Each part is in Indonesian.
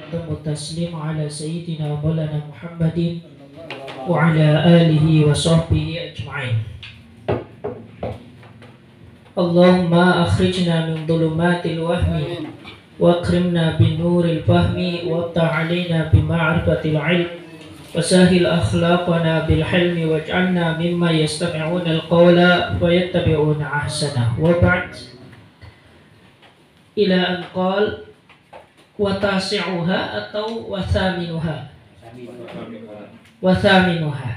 وأتم التسليم على سيدنا مولانا محمد وعلى آله وصحبه أجمعين. اللهم أخرجنا من ظلمات الوهم وأكرمنا بنور الفهم وافتح علينا بمعرفة العلم وسهل أخلاقنا بالحلم واجعلنا مما يستمعون القول ويتبعون أحسنه. وبعد، إلى أن قال وتاسعها atau wathaminuha. Wathaminuha.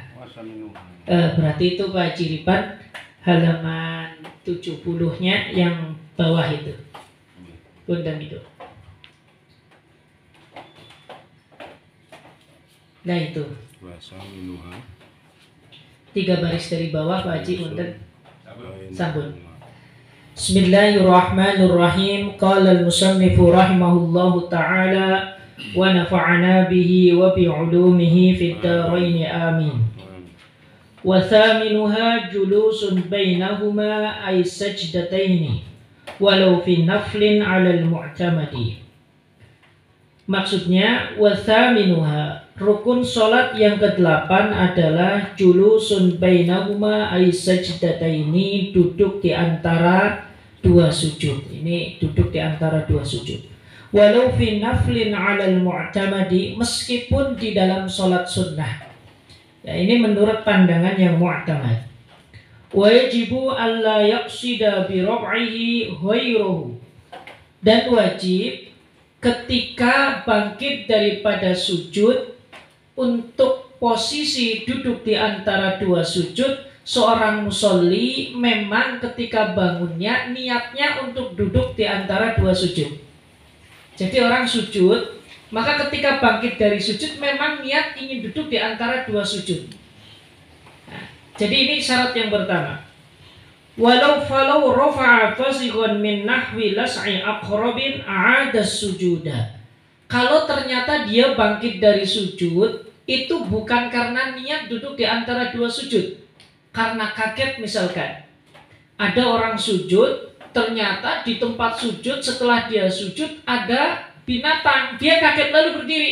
Berarti itu Pak Ciripan halaman 70-nya yang bawah itu. Punten itu. Nah itu. Wathaminuha. 3 baris dari bawah Pak Haji, punten. Sambung. Bismillahirrahmanirrahim. Qala al-musannifu rahimahullahu ta'ala wa nafa'ana bihi wa bi'ulumihi fid dharain amin. Wa thaminuha julusun bainahuma ay sajdataini walau fi naflin 'ala al-mu'tamadi. Maksudnya wa thaminuha, rukun salat yang ke-8 adalah julusun bainahuma ay sajdataini, duduk di antara 2 sujud. Ini duduk di antara 2 sujud. Walau fi naflin 'alal mu'tamadi, meskipun di dalam salat sunnah. Ya, ini menurut pandangan yang mu'tamad. Wa yajibu alla yaqsida bi rab'ihi ghairuhu. Dan wajib ketika bangkit daripada sujud, untuk posisi duduk di antara 2 sujud, seorang musolli memang ketika bangunnya niatnya untuk duduk di antara 2 sujud. Jadi orang sujud, maka ketika bangkit dari sujud memang niat ingin duduk di antara 2 sujud. Nah, jadi ini syarat yang pertama. Walau falau rafa'a fasikhan min nahwi las'i aqrabin a'ada sujuda. Kalau ternyata dia bangkit dari sujud, itu bukan karena niat duduk di antara 2 sujud. Karena kaget misalkan, ada orang sujud, ternyata di tempat sujud setelah dia sujud ada binatang, dia kaget lalu berdiri,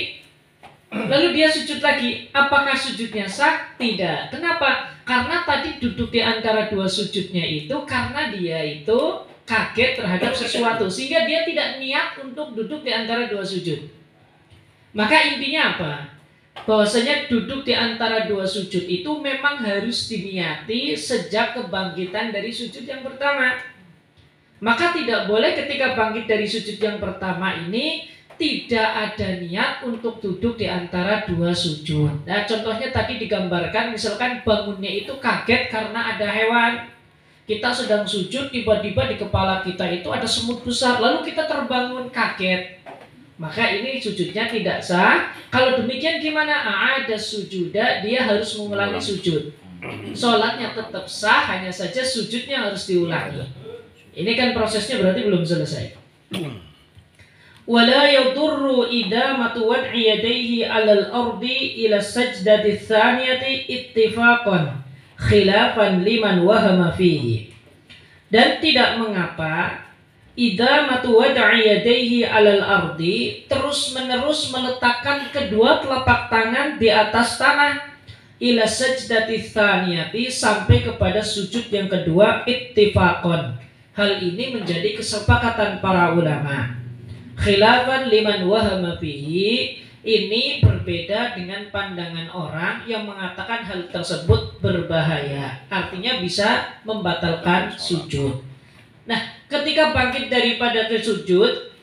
lalu dia sujud lagi. Apakah sujudnya sah? Tidak. Kenapa? Karena tadi duduk di antara 2 sujudnya itu karena dia itu kaget terhadap sesuatu, sehingga dia tidak niat untuk duduk di antara 2 sujud. Maka intinya apa? Bahwasanya duduk di antara 2 sujud itu memang harus diniati sejak kebangkitan dari sujud yang pertama. Maka tidak boleh ketika bangkit dari sujud yang pertama ini tidak ada niat untuk duduk di antara 2 sujud. Nah, contohnya tadi digambarkan, misalkan bangunnya itu kaget karena ada hewan. Kita sedang sujud, tiba-tiba di kepala kita itu ada semut besar, lalu kita terbangun kaget. Maka ini sujudnya tidak sah. Kalau demikian gimana? Ada sujuda, dia harus mengulangi sujud. Sholatnya tetap sah, hanya saja sujudnya harus diulangi. Ini kan prosesnya berarti belum selesai. Wala yadurru idamatu wad'i yadayhi 'alal ardi ila sajdati tsaniyati ittifaqan khilafan liman wahama fihi. Dan tidak mengapa idamatu wad'i yadayhi 'alal ardi, terus-menerus meletakkan kedua telapak tangan di atas tanah, ila sajdati tsaniyati, sampai kepada sujud yang kedua, ittifaqan. Hal ini menjadi kesepakatan para ulama. Khilafan liman wahama fihi, ini berbeda dengan pandangan orang yang mengatakan hal tersebut berbahaya, artinya bisa membatalkan sujud. Nah, ketika bangkit daripada sujud,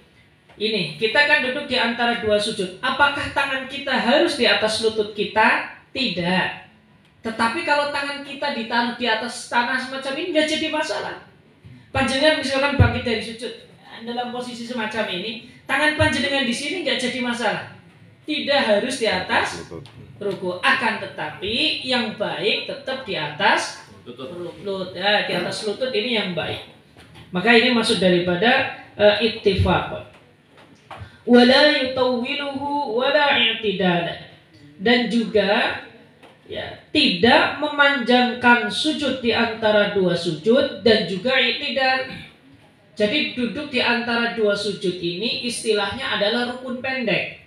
ini kita kan duduk di antara 2 sujud. Apakah tangan kita harus di atas lutut kita? Tidak. Tetapi kalau tangan kita ditaruh di atas tanah semacam ini nggak jadi masalah. Panjenengan misalkan bangkit dari sujud dalam posisi semacam ini, tangan panjenengan di sini nggak jadi masalah. Tidak harus di atas ruku. Akan tetapi yang baik tetap di atas lutut. Ya, di atas lutut ini yang baik. Maka ini maksud daripada ittifaq. Wala yutawwiluhu wala i'tidala. Dan juga ya, tidak memanjangkan sujud di antara 2 sujud dan juga i'tidal. Jadi duduk di antara 2 sujud ini istilahnya adalah rukun pendek.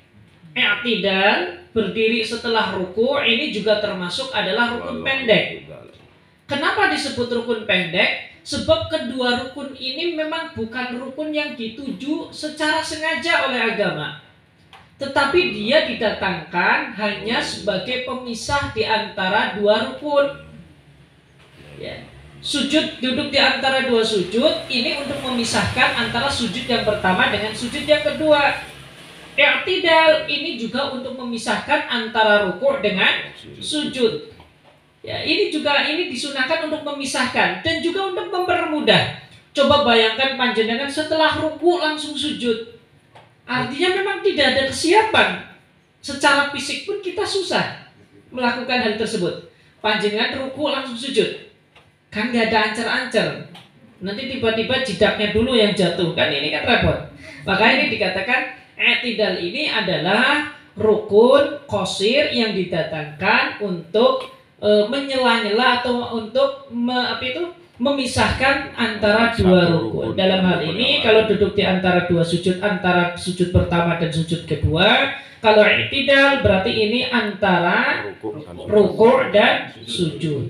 i'tidal, berdiri setelah ruku, ini juga termasuk adalah rukun pendek. Kenapa disebut rukun pendek? Sebab kedua rukun ini memang bukan rukun yang dituju secara sengaja oleh agama, tetapi dia didatangkan hanya sebagai pemisah di antara dua rukun. Ya. Sujud, duduk di antara dua sujud ini untuk memisahkan antara sujud yang pertama dengan sujud yang kedua. I'tidal ini juga untuk memisahkan antara rukuk dengan sujud. Ya, ini disunahkan untuk memisahkan dan juga untuk mempermudah. Coba bayangkan panjenengan setelah ruku langsung sujud. Artinya memang tidak ada kesiapan. Secara fisik pun kita susah melakukan hal tersebut. Panjenengan ruku langsung sujud. Kan nggak ada ancer-ancer. Nanti tiba-tiba jidaknya dulu yang jatuh. Kan ini kan repot. Maka ini dikatakan i'tidal ini adalah rukun qasir yang didatangkan untuk menyela-nyela atau untuk memisahkan antara dua rukun. Dalam hal ini kalau duduk di antara dua sujud, antara sujud pertama dan sujud kedua, kalau i'tidal berarti ini antara rukuk dan sujud.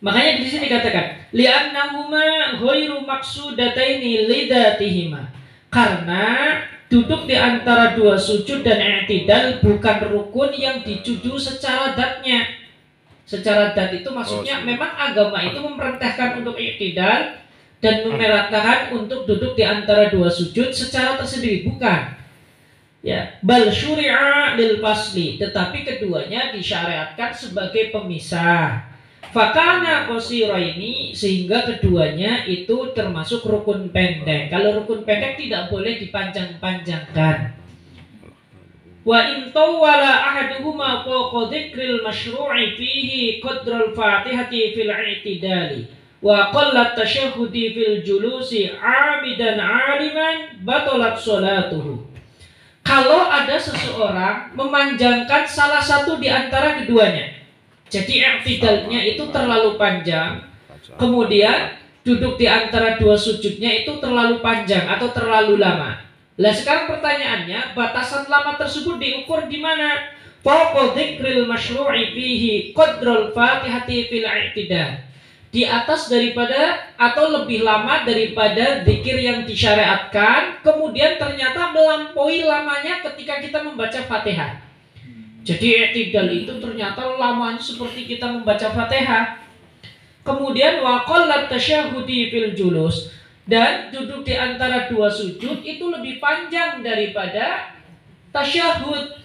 Makanya di sini dikatakan li'annahuma ghairu maqsudataini lidatihima, karena duduk di antara dua sujud dan i'tidal bukan rukun yang dituju secara datnya. Secara dat itu maksudnya memang agama itu memerintahkan untuk i'tidal dan memerintahkan untuk duduk di antara dua sujud secara tersendiri, bukan. Ya, bal syuri'a lil fasli, tetapi keduanya disyariatkan sebagai pemisah. Fakana qasiraini, sehingga keduanya itu termasuk rukun pendek. Kalau rukun pendek tidak boleh dipanjang-panjangkan. Wa in tawwala ahaduhuma fawqa dzikril masyru'i fihi qadral fatihati fil i'tidali wa qallat tashahhudi fil julusi 'amidan 'aliman batalat sholatuhu. Kalau ada seseorang memanjangkan salah satu di antara keduanya, jadi i'tidalnya itu terlalu panjang, kemudian duduk di antara dua sujudnya itu terlalu panjang atau terlalu lama. Lah sekarang pertanyaannya, batasan lama tersebut diukur di mana? Fawqa dzikril masyru'i fihi qadrul fatihati fil i'tidal. Di atas daripada atau lebih lama daripada zikir yang disyariatkan, kemudian ternyata melampaui lamanya ketika kita membaca Fatihah. Jadi i'tidal itu ternyata lamanya seperti kita membaca Fatihah. Kemudian wa qallat tasyahhudi fil julus, dan duduk di antara dua sujud itu lebih panjang daripada tasyahud.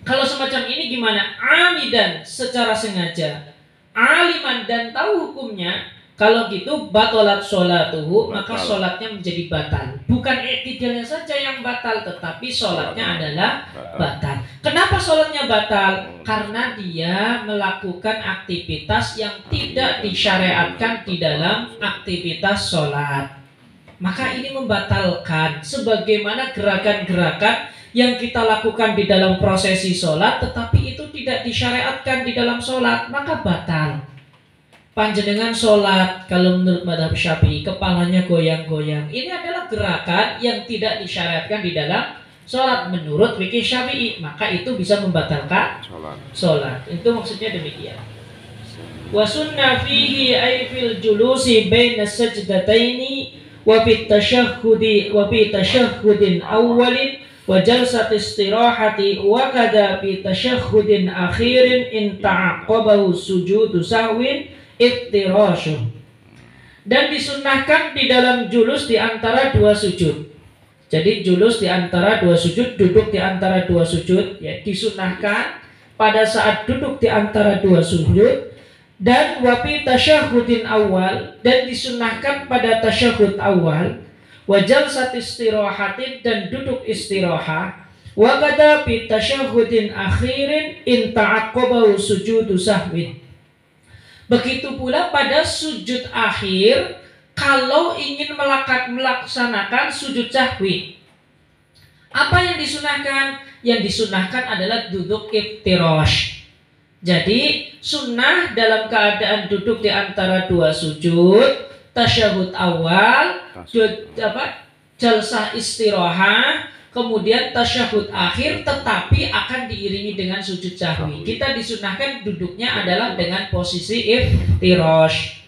Kalau semacam ini gimana? Amidan, secara sengaja. Aliman, dan tahu hukumnya. Kalau gitu batalat sholatuhu, maka sholatnya menjadi batal. Bukan i'tidalnya saja yang batal, tetapi sholatnya adalah batal. Kenapa sholatnya batal? Karena dia melakukan aktivitas yang tidak disyariatkan di dalam aktivitas sholat. Maka ini membatalkan sebagaimana gerakan-gerakan yang kita lakukan di dalam prosesi sholat, tetapi itu tidak disyariatkan di dalam sholat, maka batal. Panjenengan sholat, kalau menurut madhab Syafi'i, kepalanya goyang-goyang, ini adalah gerakan yang tidak disyariatkan di dalam sholat menurut fikih Syafi'i, maka itu bisa membatalkan sholat. Itu maksudnya demikian. Wa sunna fihi ay fil julusi baina sajdataini wa fi tashahhudin awwalin wa jalsat istirahati wa kada fi tashahhudin akhirin in ta'aqqabahu sujudu sahwin iftirashu. Dan disunnahkan di dalam julus di antara dua sujud. Jadi julus di antara dua sujud, duduk di antara dua sujud, ya, disunnahkan pada saat duduk di antara dua sujud. Dan wafi tasyahudin awal, dan disunnahkan pada tasyahud awal. Wajal sat istirahatin, dan duduk istirahat. Wakada fi tasyahudin akhirin in ta'aqqabahu sujudu sahwin. Begitu pula pada sujud akhir kalau ingin melaksanakan sujud sahwi. Apa yang disunahkan? Yang disunahkan adalah duduk iftirash. Jadi sunnah dalam keadaan duduk di antara dua sujud, tasyahud awal, jalsah istirahah, kemudian tasyahud akhir, tetapi akan diiringi dengan sujud sahwi. Kita disunahkan duduknya adalah dengan posisi iftirash.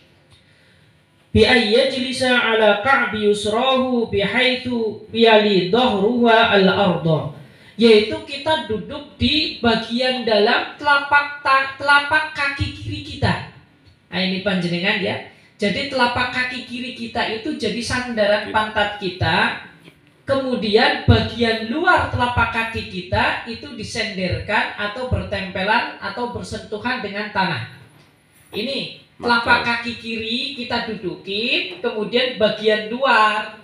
Bi ayyajlisa ala ka'bi yusrahu bihaitsu yali dhahruha al-ardh. Yaitu kita duduk di bagian dalam telapak kaki kiri kita. Nah, ini panjenengan ya. Jadi telapak kaki kiri kita itu jadi sandaran pantat kita. Kemudian bagian luar telapak kaki kita itu disenderkan atau bertempelan atau bersentuhan dengan tanah. Ini telapak kaki kiri kita dudukin, kemudian bagian luar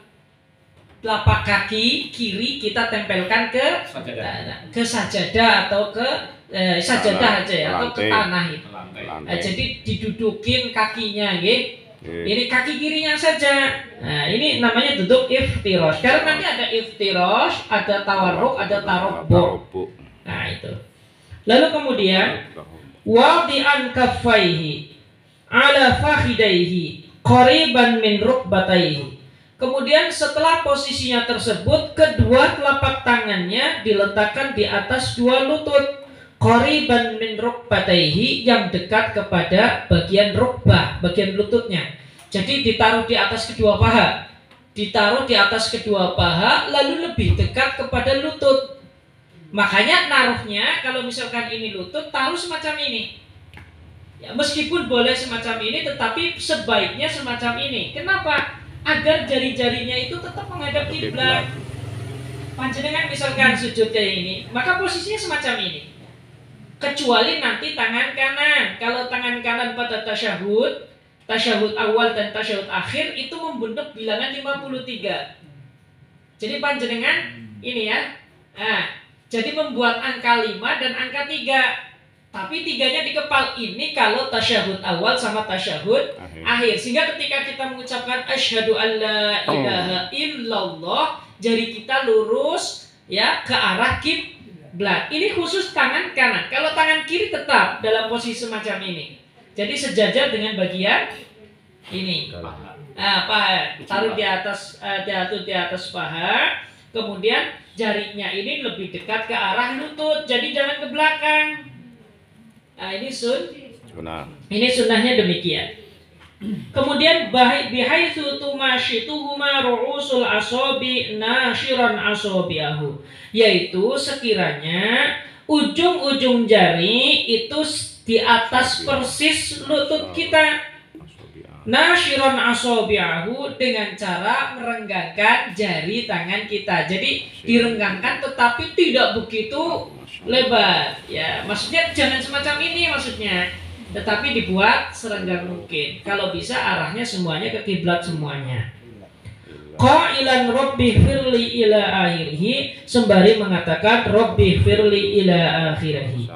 telapak kaki kiri kita tempelkan ke sajadah atau ke sajadah aja ya, atau ke tanah itu. Jadi didudukin kakinya, gitu. Ini kaki kirinya saja. Nah, ini namanya duduk iftirash. Karena nanti ada iftirash, ada tawarruk, ada tarabbu. Nah, itu. Lalu kemudian wadi'an kaffaihi ala fakhidaihi qariban min rukbataihi. Kemudian setelah posisinya tersebut, kedua telapak tangannya diletakkan di atas dua lutut. Qariban min rukbataihi, yang dekat kepada bagian rukbah, bagian lututnya. Jadi ditaruh di atas kedua paha. Ditaruh di atas kedua paha, lalu lebih dekat kepada lutut. Makanya naruhnya kalau misalkan ini lutut, taruh semacam ini. Ya, meskipun boleh semacam ini, tetapi sebaiknya semacam ini. Kenapa? Agar jari-jarinya itu tetap menghadap kiblat. Panjenengan misalkan sujud kayak ini, maka posisinya semacam ini. Kecuali nanti tangan kanan. Kalau tangan kanan pada tasyahud awal dan tasyahud akhir itu membentuk bilangan 53. Jadi panjenengan ini ya. Nah, jadi membuat angka 5 dan angka 3. Tapi 3-nya dikepal, ini kalau tasyahud awal sama tasyahud akhir. Sehingga ketika kita mengucapkan asyhadu alla ilaha illallah, jari kita lurus ya ke arah kiblat. Ini khusus tangan kanan. Kalau tangan kiri tetap dalam posisi semacam ini. Jadi sejajar dengan bagian ini. Paha. Taruh di atas di atas paha. Kemudian jarinya ini lebih dekat ke arah lutut. Jadi jangan ke belakang. Nah, ini ini sunnahnya demikian. Kemudian bihaitsu tumashituhuma ru'usul asabi nashiran asabiahu, yaitu sekiranya ujung-ujung jari itu di atas persis lutut kita. Nashiran asabiahu, dengan cara merenggangkan jari tangan kita. Jadi direnggangkan tetapi tidak begitu lebar ya. Maksudnya jangan semacam ini maksudnya. Tetapi dibuat serenggang mungkin. Kalau bisa arahnya semuanya ke kiblat semuanya. Qailan rabbi firli ila akhirih, sembari mengatakan rabbi firli ila akhirih.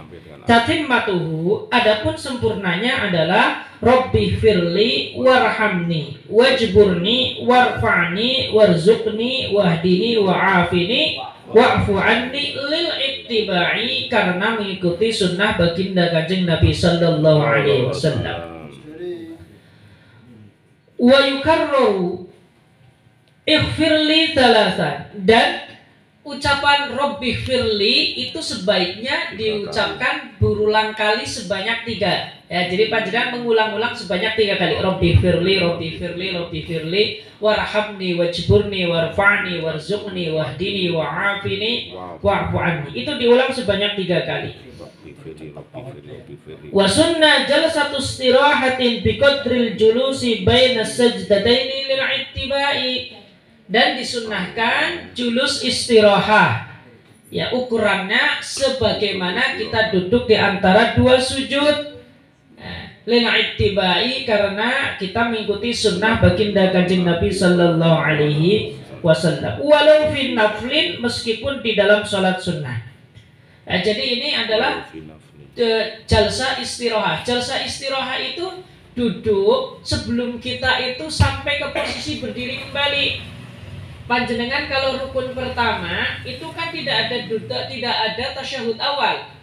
Tatimmatuhu, adapun sempurnanya adalah rabbi firli warhamni wajburni warfa'ni warzuqni wahdini wa'afini wa'fu anni lil ittiba'i, karena mengikuti sunnah baginda Kanjeng Nabi sallallahu alaihi wasallam. Wa yukarraru ighfirli thalathan, dan ucapan Rabbi firli itu sebaiknya diucapkan berulang kali sebanyak 3. Ya, jadi panjenengan mengulang-ulang sebanyak 3 kali. Rabbi firli, Rabbi firli, Rabbi firli, warhamni wajburni warfa'ni warzuqni wahdini wa'afini wa'fu anni. Itu diulang sebanyak 3 kali. Wa sunnah jalsatu istirahatin biqadril julusi baina sajdataini lil ittiba'i, dan disunnahkan julus istirahah ya, ukurannya sebagaimana kita duduk di antara 2 sujud lil ittiba'i, karena kita mengikuti sunnah baginda Kanjeng Nabi sallallahu alaihi wasallam, walau fi naflin, meskipun di dalam sholat sunnah. Jadi ini adalah jalsa istirahah. Jalsa istirahah itu duduk sebelum kita itu sampai ke posisi berdiri kembali. Panjenengan kalau rukun pertama itu kan tidak ada tasyahud awal.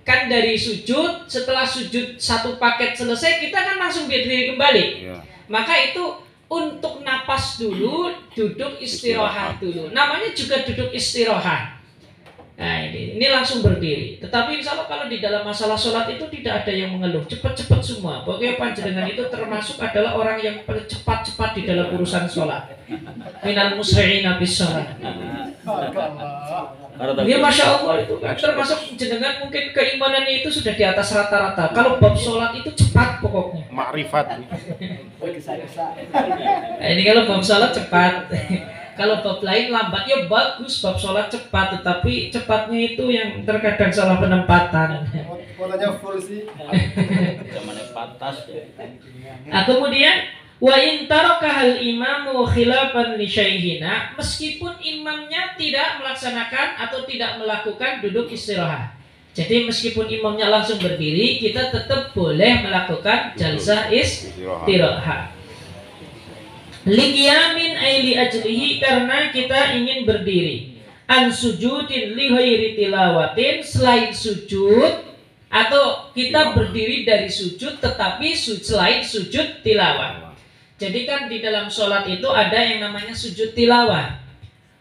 Kan dari sujud, setelah sujud 1 paket selesai kita kan langsung berdiri kembali. Maka itu untuk napas dulu, duduk istirahat dulu. Namanya juga duduk istirahat. Nah ini langsung berdiri. Tetapi insya Allah kalau di dalam masalah sholat itu tidak ada yang mengeluh, cepat-cepat semua. Pokoknya panjenengan itu termasuk adalah orang yang cepat-cepat di dalam urusan sholat. Minal musri'ina bis sholat. Ya Masya Allah itu kan termasuk jenengan mungkin keimanannya itu sudah di atas rata-rata. Kalau bab sholat itu cepat pokoknya. Makrifat. Nah, ini kalau bab sholat cepat. Kalau bab lain lambat ya bagus, bab sholat cepat, tetapi cepatnya itu yang terkadang salah penempatan. Kuotanya full sih. Zamannya patas ya. Nah kemudian wa in tarakahal imamu khilafan li syaikhina, meskipun imamnya tidak melaksanakan atau tidak melakukan duduk istirahat. Jadi meskipun imamnya langsung berdiri, kita tetap boleh melakukan jalsah istirahat. Liqiyamin aili ajlihi, karena kita ingin berdiri. An sujudin li ghairi tilawatin, selain sujud, atau kita berdiri dari sujud tetapi selain sujud tilawah. Jadi kan di dalam sholat itu ada yang namanya sujud tilawah.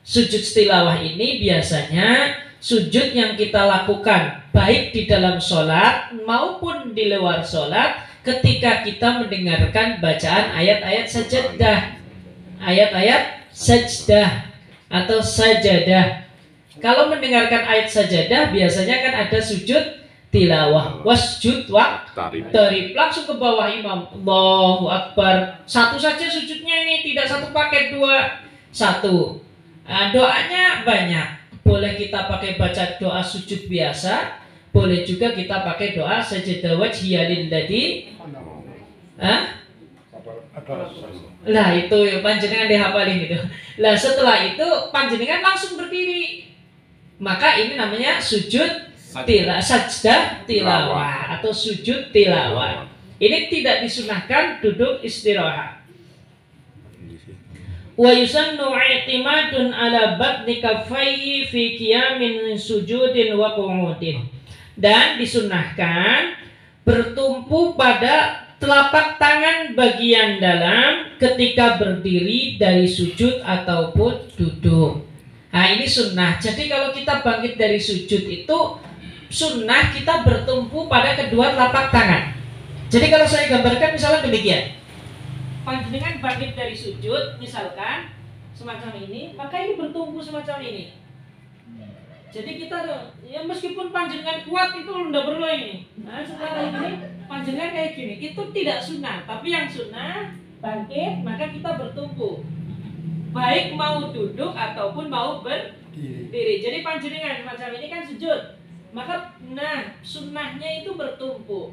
Sujud tilawah ini biasanya sujud yang kita lakukan baik di dalam sholat maupun di luar sholat ketika kita mendengarkan bacaan ayat-ayat sajadah, ayat-ayat sajdah atau sajadah. Kalau mendengarkan ayat sajadah biasanya kan ada sujud tilawah, wasjud tarib, langsung ke bawah imam, Allahu Akbar. Satu saja sujudnya ini, tidak satu paket, dua, satu. Nah, doanya banyak. Boleh kita pakai baca doa sujud biasa, boleh juga kita pakai doa sajadah wajhiya lilladzi. Lah itu ya panjenengan dihafalin gitu. Lah setelah itu panjenengan langsung berdiri. Maka ini namanya sujud sajdah tilawah atau sujud tilawah. Ini tidak disunahkan duduk istirahat. Wa yusannu i'timadun ala batni kaffayhi fi qiyamin sujudin wa qu'udin. Dan disunahkan bertumpu pada telapak tangan bagian dalam ketika berdiri dari sujud ataupun duduk. Nah ini sunnah. Jadi kalau kita bangkit dari sujud itu sunnah kita bertumpu pada kedua telapak tangan. Jadi kalau saya gambarkan misalnya demikian, panjenengan bangkit dari sujud misalkan semacam ini, maka ini bertumpu semacam ini. Jadi kita ya meskipun panjenengan kuat itu tidak perlu ini. Nah setelah ini panjenengan kayak gini, itu tidak sunnah. Tapi yang sunnah bangkit maka kita bertumpu, baik mau duduk ataupun mau berdiri. Jadi panjenengan macam ini kan sujud, maka sunnahnya itu bertumpu.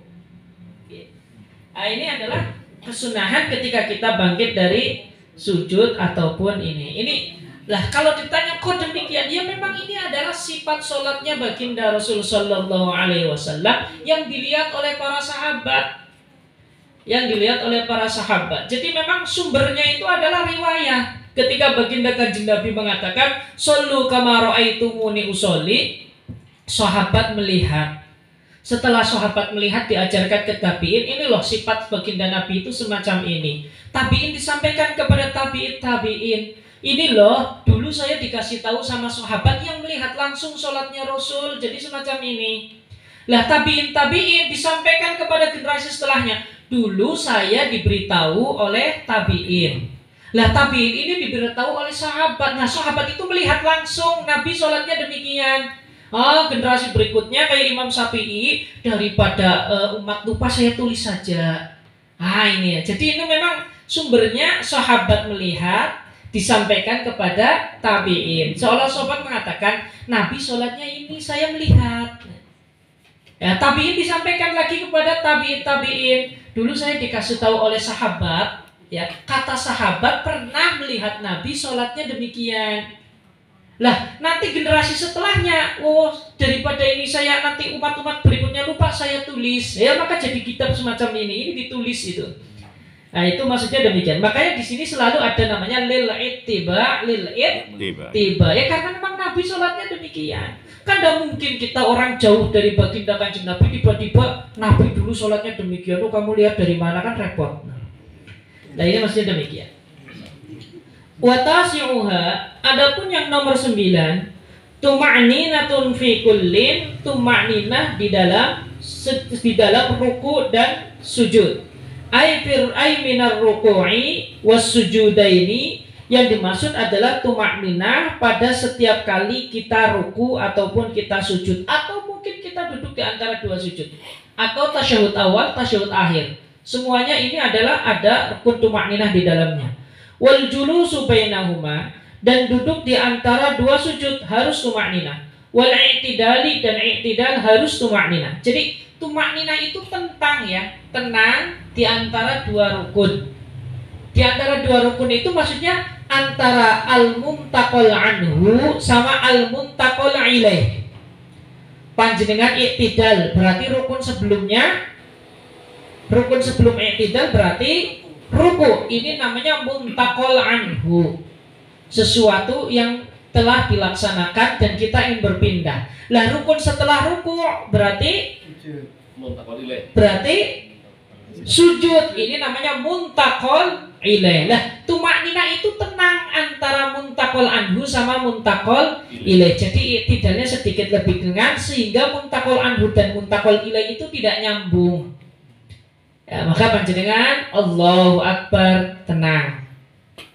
Nah ini adalah kesunahan ketika kita bangkit dari sujud ataupun ini. Lah kalau ditanya kok demikian, ya memang ini adalah sifat sholatnya baginda Rasul Sallallahu Alaihi Wasallam yang dilihat oleh para sahabat, Jadi memang sumbernya itu adalah riwayat. Ketika baginda Kanjeng Nabi mengatakan shollu kama ra'aitumuni usolli, sahabat melihat. Setelah sahabat melihat diajarkan ke tabi'in, ini loh sifat baginda Nabi itu semacam ini. Tabi'in disampaikan kepada tabi'in. Ini loh, dulu saya dikasih tahu sama sahabat yang melihat langsung sholatnya Rasul, jadi semacam ini. Lah tabi'in disampaikan kepada generasi setelahnya. Dulu saya diberitahu oleh tabi'in. Lah tabi'in ini diberitahu oleh sahabat. Nah sahabat itu melihat langsung Nabi sholatnya demikian. Generasi berikutnya kayak Imam Syafi'i, daripada umat lupa saya tulis saja. Ini ya. Jadi ini memang sumbernya sahabat melihat, disampaikan kepada tabi'in. Seolah sahabat mengatakan Nabi sholatnya ini saya melihat. Ya, tabi'in disampaikan lagi kepada tabi'in. Dulu saya dikasih tahu oleh sahabat, ya kata sahabat pernah melihat Nabi sholatnya demikian. Lah nanti generasi setelahnya, daripada ini saya nanti umat-umat berikutnya lupa saya tulis. Ya maka jadi kitab semacam ini ditulis itu. Nah itu maksudnya demikian. Makanya di sini selalu ada namanya lil ittiba. Ya karena memang Nabi sholatnya demikian. Kan tidak mungkin kita orang jauh dari baginda Kanjeng Nabi tiba-tiba Nabi dulu sholatnya demikian. Kamu lihat dari mana, kan repot. Nah ini maksudnya demikian. Wa tasi'uha, adapun yang nomor 9, tuma'ninatun fi kullin, tuma'ninah di dalam ruku dan sujud. Ay minar ruku'i was sujudaini, yang dimaksud adalah tuma'ninah pada setiap kali kita ruku ataupun kita sujud, atau mungkin kita duduk di antara dua sujud, atau tasyahud awal, tasyahud akhir. Semuanya ini adalah ada rukun tuma'ninah di dalamnya. Wal julusu bainahuma, dan duduk di antara dua sujud harus tuma'ninah. Wal i'tidali, dan i'tidal harus tuma'ninah. Jadi tuma'ninah itu tenang di antara dua rukun. Di antara dua rukun itu maksudnya antara al-muntaqal anhu sama al-muntaqal ilaih. Panjenengan i'tidal berarti rukun sebelumnya, rukun sebelum i'tidal berarti ruku. Ini namanya muntaqal anhu, sesuatu yang telah dilaksanakan dan kita ingin berpindah. Lah rukun setelah ruku berarti sujud. Ini namanya muntaqal ilaih. Lah tumakninah itu tenang antara muntaqal anhu sama muntaqal ilaih. Jadi tidaknya sedikit lebih ringan sehingga muntaqal anhu dan muntaqal ilaih itu tidak nyambung. Ya, maka panjenengan Allahu Akbar tenang,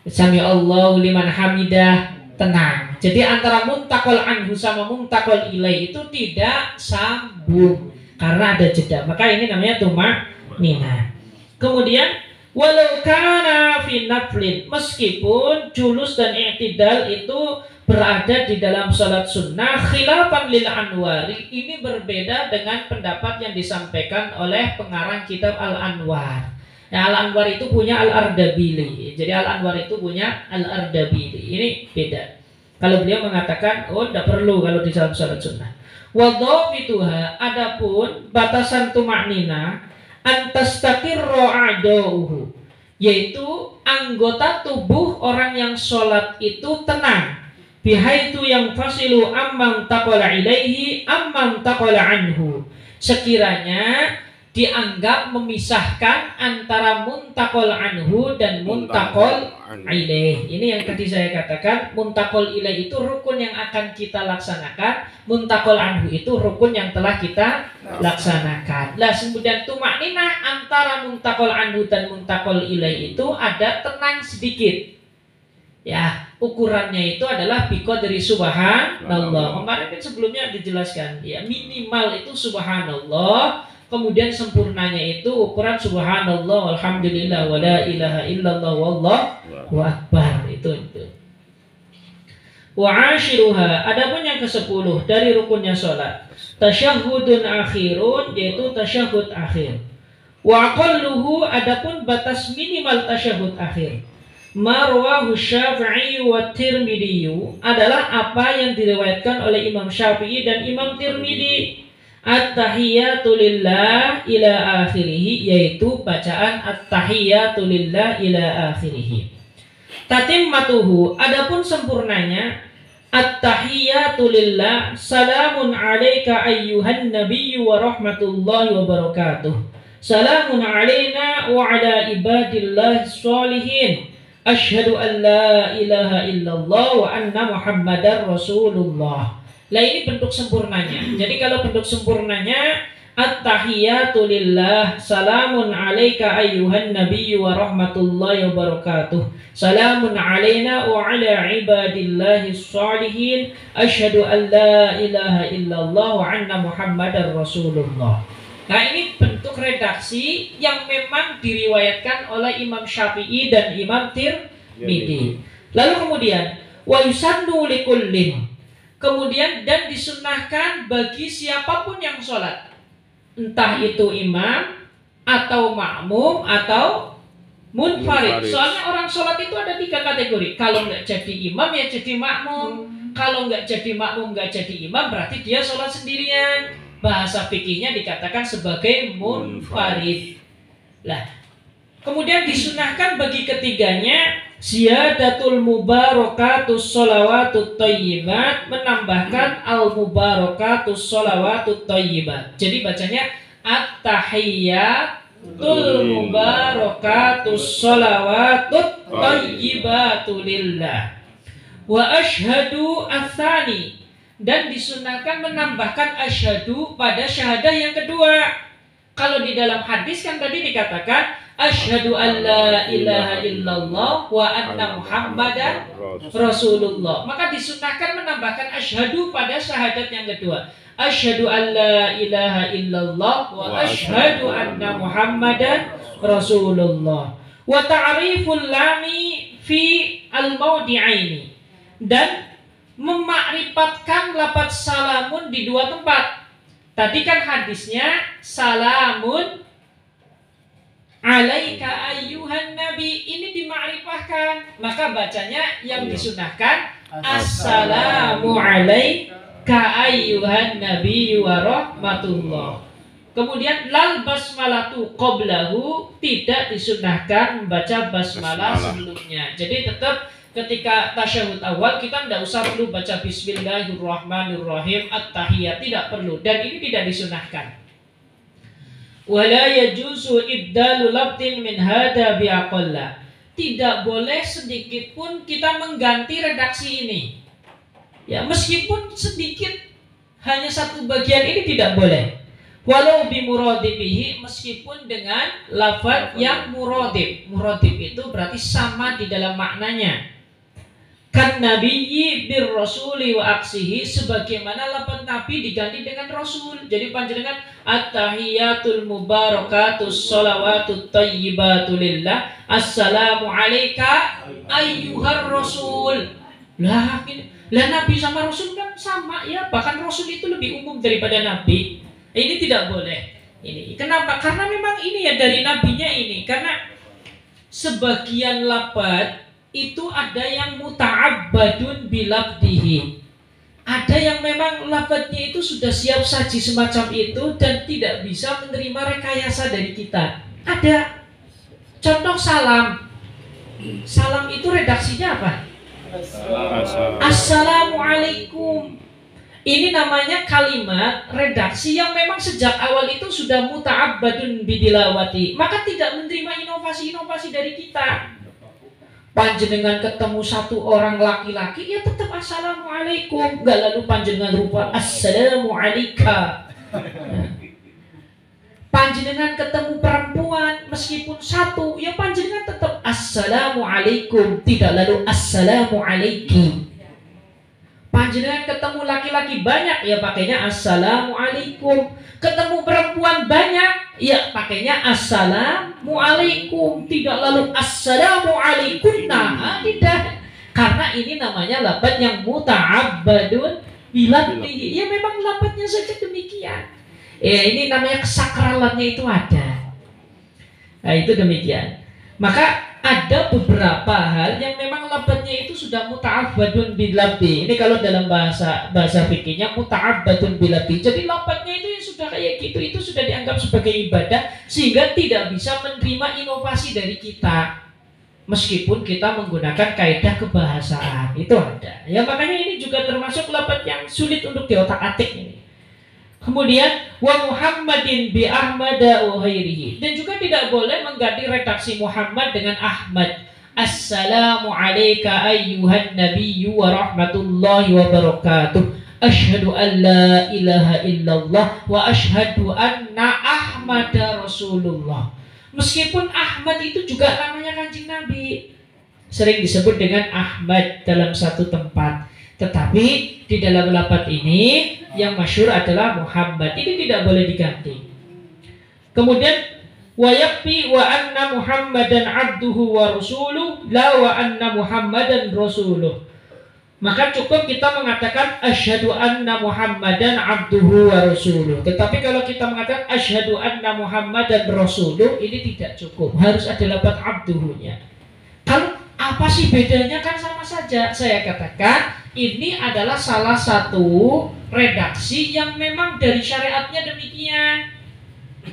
Sami Allahu liman hamidah tenang. Jadi antara muntaqal anhu sama muntaqal ilaih itu tidak sambung karena ada jeda. Maka ini namanya tumakninah. Kemudian walau kana fi naflin, meskipun julus dan i'tidal itu berada di dalam salat sunnah, khilafan lil Anwari, ini berbeda dengan pendapat yang disampaikan oleh pengarang kitab Al-Anwar. Nah, Al-Anwar itu punya Al-Ardabili. Jadi Al-Anwar itu punya Al-Ardabili. Ini beda. Kalau beliau mengatakan tidak perlu kalau di dalam salat sunnah. Wa dhafituha, adapun batasan tumakninah, antastaqirra a'dauhu, yaitu anggota tubuh orang yang sholat itu tenang, bihaitu yang fasilu amman taqala ilaihi amman taqala anhu, sekiranya dianggap memisahkan antara muntaqal anhu dan muntaqal ilaih. Ini yang tadi saya katakan, muntaqal ilaih itu rukun yang akan kita laksanakan, muntaqal anhu itu rukun yang telah kita laksanakan. Lah kemudian tumakninah antara muntaqal anhu dan muntaqal ilaih itu ada tenang sedikit. Ya, ukurannya itu adalah biqadri subhanallah. Kemarin kan sebelumnya dijelaskan, ya minimal itu subhanallah, kemudian sempurnanya itu ukuran subhanallah walhamdulillah wala ilaha illallah wallahu akbar. Itu. Wa ashiruha, adapun yang ke-10 dari rukunnya salat, tasyahhudun akhirun, yaitu tasyahud akhir. Wa aqalluhu, adapun batas minimal tasyahud akhir, marwahu Syafi'i wa Tirmidzi, adalah apa yang diriwayatkan oleh Imam Syafi'i dan Imam Tirmidzi. At-tahiyatu lillah ila akhirih, yaitu bacaan at-tahiyatu lillah ila akhirih. Tatimmatuhu, adapun sempurnanya, at-tahiyatu lillah salamun alaika ayyuhan nabiyyu wa rahmatullahi wa barakatuh, salamun alaina wa ala ibadillahi sholihin, asyhadu an la ilaha illallah wa anna muhammadar rasulullah. Lah ini bentuk sempurnanya. Jadi kalau bentuk sempurnanya, at-tahiyatu lillah salamun alaika ayyuhan nabiyyu wa rahmatullahi wa barakatuh, salamun alaina wa ala ibadillahi sholihin, asyhadu an la ilaha illallah wa anna muhammadar rasulullah. Nah ini bentuk redaksi yang memang diriwayatkan oleh Imam Syafi'i dan Imam Tirmidzi. Lalu kemudian wa yusannu likullin, kemudian dan disunnahkan bagi siapapun yang sholat, entah itu imam atau makmum atau munfarid. Soalnya orang sholat itu ada 3 kategori. Kalau nggak jadi imam ya jadi makmum. Kalau nggak jadi makmum, nggak jadi imam, berarti dia sholat sendirian. Bahasa fikihnya dikatakan sebagai munfarid. Lah, kemudian disunahkan bagi ketiganya ziyadatul mubarakatus sholawatut thayyibat, menambahkan al mubarakatus sholawatut thayyibat. Jadi bacanya at-tahiyyat mubarakatus sholawatut thayyibatu lillah. Wa asyhadu ats-tsani, dan disunahkan menambahkan asyhadu pada syahadah yang kedua. Kalau di dalam hadis kan tadi dikatakan asyhadu an la ilaha illallah wa anna muhammadan rasulullah. Maka disunahkan menambahkan asyhadu pada syahadat yang kedua. Asyhadu an la ilaha illallah wa asyhadu anna muhammadan rasulullah. Wa ta'riful lami fi al-mawdi'aini, dan memakrifatkan lafaz salamun di dua tempat. Tadi kan hadisnya salamun alaika ayyuhan nabi, ini dimakrifahkan, maka bacanya yang disunahkan assalamu alaika ayyuhan nabi wa rahmatullah. Kemudian lal basmalatu qablahu, tidak disunahkan membaca basmalah sebelumnya. Jadi tetap ketika tasyahud awal kita tidak usah perlu baca bismillahirrahmanirrahim at-tahiyat, tidak perlu, dan ini tidak disunahkan. Wala yajuzu ibdalu labdin min hada biaqalla, tidak boleh sedikit pun kita mengganti redaksi ini. Ya, meskipun sedikit, hanya satu bagian ini tidak boleh. Walau bimuradibihi, meskipun dengan lafaz yang muradib. Muradib itu berarti sama di dalam maknanya. Kan nabiyyi bir rasuli wa aksihi, sebagaimana lafaz nabi diganti dengan rasul. Jadi panjenengan at-tahiyatul mubarakatus sholawatut thayyibatu lillah, assalamu alayka ayyuhar rasul. Lah nabi sama rasul kan sama ya, bahkan rasul itu lebih umum daripada nabi. Ini tidak boleh. Ini kenapa? Karena memang ini ya dari nabinya ini. Karena sebagian lafaz itu ada yang muta'abbadun bilabdihi, ada yang memang lafadznya itu sudah siap saji semacam itu dan tidak bisa menerima rekayasa dari kita. Ada contoh salam. Salam itu redaksinya apa? Assalamualaikum. Ini namanya kalimat redaksi yang memang sejak awal itu sudah muta'abbadun bidilawati, maka tidak menerima inovasi-inovasi dari kita. Panjenengan ketemu satu orang laki-laki, ya tetap assalamualaikum, gak lalu panjenengan rupa assalamu alaika. Panjenengan ketemu perempuan meskipun satu, ya panjenengan tetap assalamualaikum, tidak lalu assalamu alaiki. Panjenengan ketemu laki-laki banyak, ya pakainya assalamualaikum. Ketemu perempuan banyak, ya pakainya assalamualaikum, tidak lalu assalamualaikum. Nah, tidak. Karena ini namanya lafaz yang muta'abbadun bilabdihi. Ya memang lafaznya saja demikian. Ya ini namanya kesakralannya itu ada. Nah itu demikian. Maka ada beberapa hal yang memang lafadznya itu sudah muta'abbadun bilabdi. Ini kalau dalam bahasa fikihnya muta'abbadun bilabdi. Jadi lafadznya itu yang sudah kayak gitu, itu sudah dianggap sebagai ibadah sehingga tidak bisa menerima inovasi dari kita. Meskipun kita menggunakan kaidah kebahasaan, itu ada. Ya makanya ini juga termasuk lafadz yang sulit untuk diotak-atik ini. Kemudian wa Muhammadin bi Ahmad wa ghairihi, dan juga tidak boleh mengganti redaksi Muhammad dengan Ahmad. Assalamu alayka ayyuhan nabiyyu wa rahmatullahi wa barakatuh. Asyhadu an la ilaha illallah wa asyhadu anna Ahmada Rasulullah. Meskipun Ahmad itu juga namanya Kanjeng Nabi, sering disebut dengan Ahmad dalam satu tempat, tetapi di dalam lafaz ini yang masyhur adalah Muhammad. Ini tidak boleh diganti. Kemudian wa yakfi wa anna Muhammadan abduhu wa rasuluh, la wa anna Muhammadan rasuluh. Maka cukup kita mengatakan asyhadu anna Muhammadan abduhu wa rasuluh. Tetapi kalau kita mengatakan asyhadu anna Muhammadan rasuluh, ini tidak cukup. Harus ada lafaz abduhunya. Kalau apa sih bedanya? Kan sama saja. Saya katakan ini adalah salah satu redaksi yang memang dari syariatnya demikian.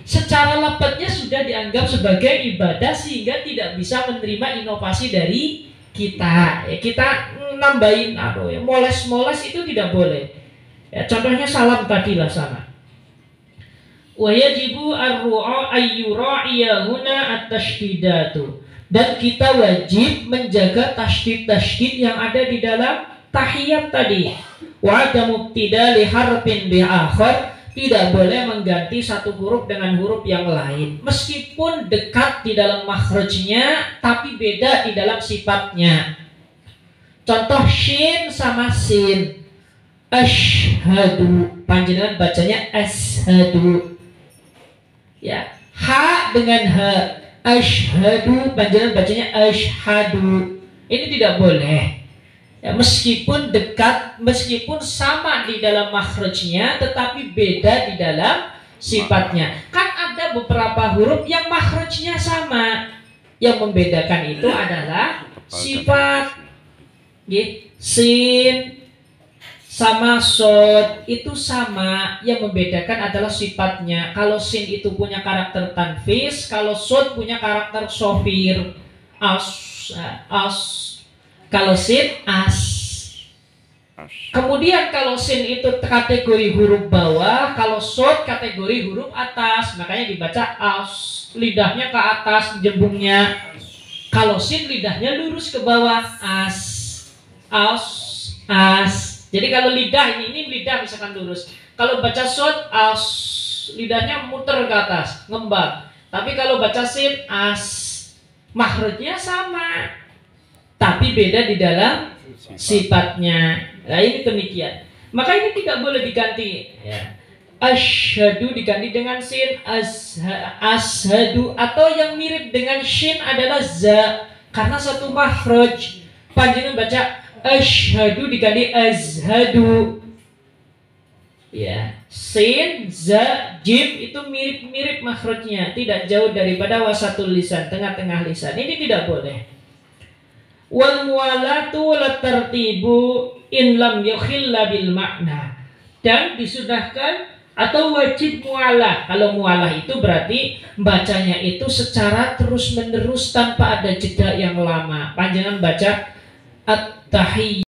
Secara lafadznya sudah dianggap sebagai ibadah sehingga tidak bisa menerima inovasi dari kita. Ya, kita nambahin ya, moles-moles itu tidak boleh. Ya, contohnya salam tadi lah sana. Wa yajibu ar-ru'a ayyura'iyahuna at-tasydidatu. Dan kita wajib menjaga tasydid-tasydid yang ada di dalam tahiyat tadi. Wa adamu ibtidali harfin bi akhar, tidak boleh mengganti satu huruf dengan huruf yang lain meskipun dekat di dalam makhrajnya tapi beda di dalam sifatnya. Contoh shin sama sin. Asyhadu, panjenengan bacanya ashadu. Ya, ha dengan ha. Asyhadu, panjenengan bacanya asyhadu. Ini tidak boleh. Ya, meskipun dekat, meskipun sama di dalam makhrajnya, tetapi beda di dalam sifatnya. Kan ada beberapa huruf yang makhrajnya sama. Yang membedakan itu adalah sifat. Sin sama sod itu sama, yang membedakan adalah sifatnya. Kalau sin itu punya karakter tanfis, kalau sod punya karakter sofir. Kalau sin as. Kemudian kalau sin itu kategori huruf bawah, kalau sod kategori huruf atas, makanya dibaca as, lidahnya ke atas jembungnya. Kalau sin lidahnya lurus ke bawah, as. Jadi kalau lidah ini lidah misalkan lurus. Kalau baca sod as, lidahnya muter ke atas, ngembang. Tapi kalau baca sin as, makhrajnya sama, tapi beda di dalam sifatnya. Nah ini demikian. Maka ini tidak boleh diganti. Ya. Asyhadu diganti dengan sin, ashadu, atau yang mirip dengan shin adalah za, karena satu makhraj. Panjenengan baca asyhadu diganti azhadu. Ya, sin, za, jim itu mirip-mirip makhrajnya, tidak jauh daripada wasatul lisan, tengah-tengah lisan. Ini tidak boleh. Wal muwalatu latartibu in lam yukhilla bil makna. Dan disunahkan atau wajib mualah. Kalau mualah itu berarti bacanya itu secara terus-menerus tanpa ada jeda yang lama. Panjangan baca at-tahiyyat